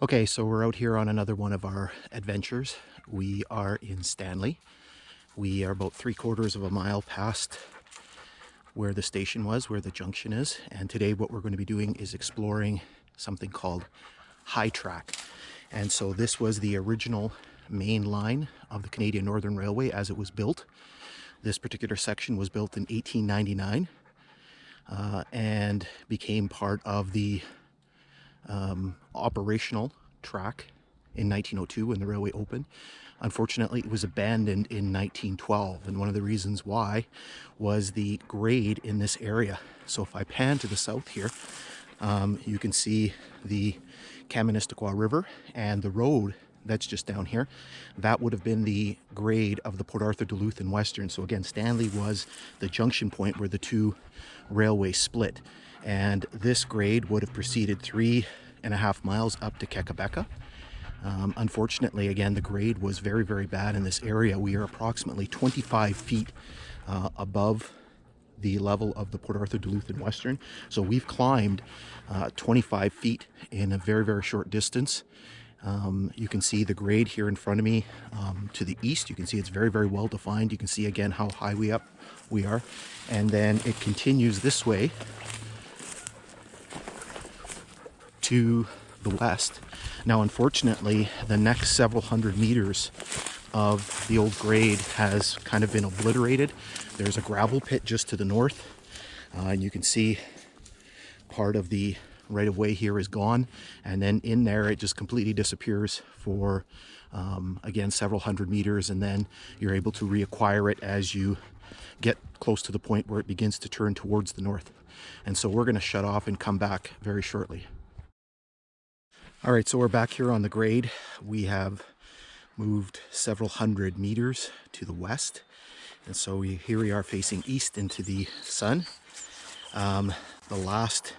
Okay, so we're out here on another one of our adventures. We are in Stanley. We are about 3/4 of a mile past where the station was, where the junction is. And today what we're going to be doing is exploring something called High Track. And so this was the original main line of the Canadian Northern Railway as it was built. This particular section was built in 1899 and became part of the operational track in 1902 when the railway opened. Unfortunately, it was abandoned in 1912, and one of the reasons why was the grade in this area. So if I pan to the south here, you can see the Kaministiquia River, and the road that's just down here, that would have been the grade of the Port Arthur, Duluth, and Western. So again, Stanley was the junction point where the two railways split, and this grade would have proceeded 3.5 miles up to Kakabeka. Unfortunately, again, the grade was very, very bad in this area. We are approximately 25 feet above the level of the Port Arthur, Duluth, and Western. So we've climbed 25 feet in a very, very short distance. You can see the grade here in front of me to the east. You can see it's very, very well defined. You can see again how high we are. And then it continues this way to the west. Now, unfortunately, the next several hundred meters of the old grade has kind of been obliterated. There's a gravel pit just to the north, and you can see part of the right-of-way here is gone, and then in there it just completely disappears for again several hundred meters, and then you're able to reacquire it as you get close to the point where it begins to turn towards the north. And so we're going to shut off and come back very shortly. All right, so we're back here on the grade. We have moved several hundred meters to the west, and so here we are facing east into the sun. The last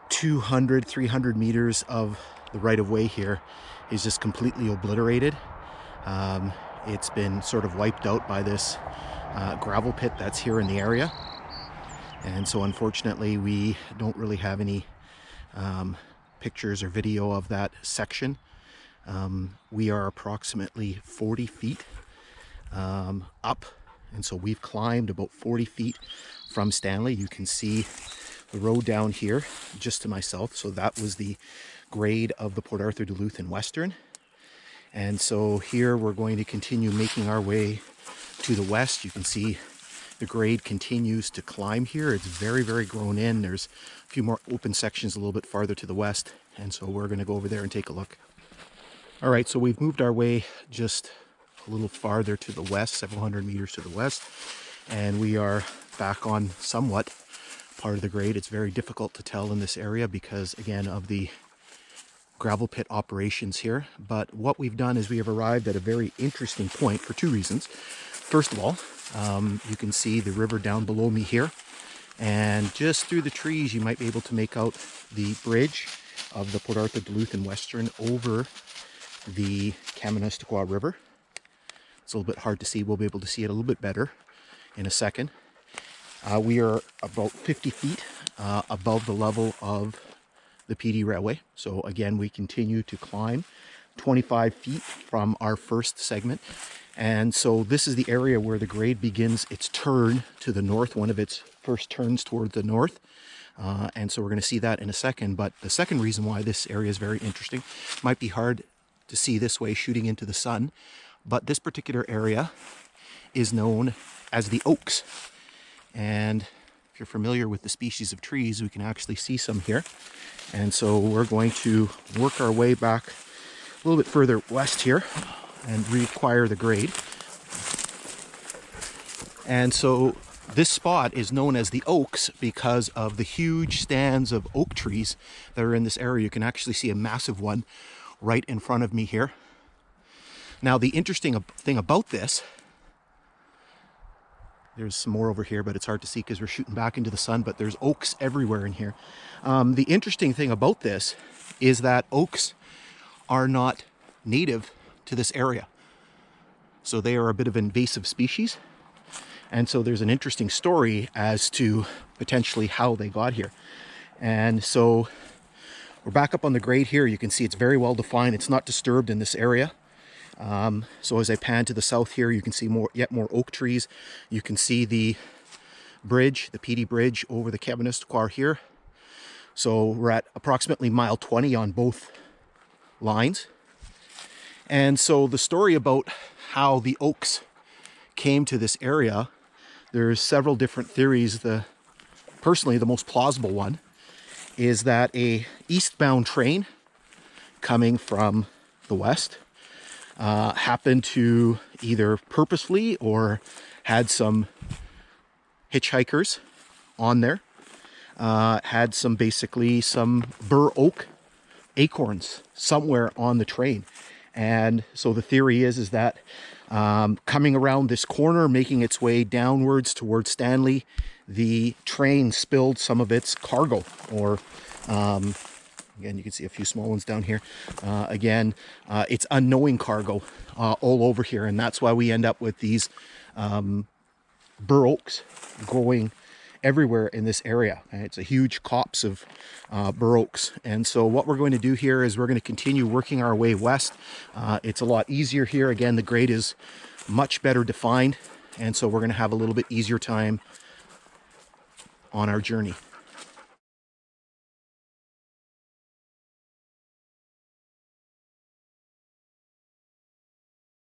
200-300 meters of the right-of-way here is just completely obliterated. It's been sort of wiped out by this gravel pit that's here in the area, and so unfortunately we don't really have any pictures or video of that section. We are approximately 40 feet up, and so we've climbed about 40 feet from Stanley. You can see the road down here just to my south, so that was the grade of the Port Arthur, Duluth, and Western. And so here we're going to continue making our way to the west. You can see the grade continues to climb here. It's very, very grown in. There's a few more open sections a little bit farther to the west, and so we're going to go over there and take a look. All right, so we've moved our way just a little farther to the west, several hundred meters to the west, and we are back on somewhat part of the grade. It's very difficult to tell in this area because, again, of the gravel pit operations here. But what we've done is we have arrived at a very interesting point for two reasons. First of all, you can see the river down below me here, and just through the trees you might be able to make out the bridge of the Port Arthur, Duluth, and Western over the Kaministiquia River. It's a little bit hard to see. We'll be able to see it a little bit better in a second. We are about 50 feet above the level of the PD Railway. So again, we continue to climb 25 feet from our first segment. And so this is the area where the grade begins its turn to the north, one of its first turns toward the north. And so we're going to see that in a second. But the second reason why this area is very interesting, might be hard to see this way shooting into the sun, but this particular area is known as the Oaks. And if you're familiar with the species of trees, we can actually see some here. And so we're going to work our way back a little bit further west here and reacquire the grade. And so this spot is known as the Oaks because of the huge stands of oak trees that are in this area. You can actually see a massive one right in front of me here. Now, the interesting thing about this, there's some more over here, but it's hard to see because we're shooting back into the sun, but there's oaks everywhere in here. The interesting thing about this is that oaks are not native to this area. So they are a bit of an invasive species. And so there's an interesting story as to potentially how they got here. And so We're back up on the grade here. You can see it's very well defined. It's not disturbed in this area. So as I pan to the south here, you can see yet more oak trees. You can see the bridge, the PD bridge over the Kaministiquia here. So we're at approximately mile 20 on both lines. And so the story about how the Oaks came to this area, there's several different theories. Personally, the most plausible one is that a eastbound train coming from the west happened to either purposely or had some hitchhikers on there, had some Bur Oak acorns somewhere on the train. And so the theory is that coming around this corner, making its way downwards towards Stanley, the train spilled some of its cargo, or again, you can see a few small ones down here. It's unknowing cargo all over here, and that's why we end up with these Bur Oaks growing everywhere in this area. It's a huge copse of Bur Oaks. And so what we're going to do here is we're going to continue working our way west. It's a lot easier here. Again, the grade is much better defined, and so we're going to have a little bit easier time on our journey.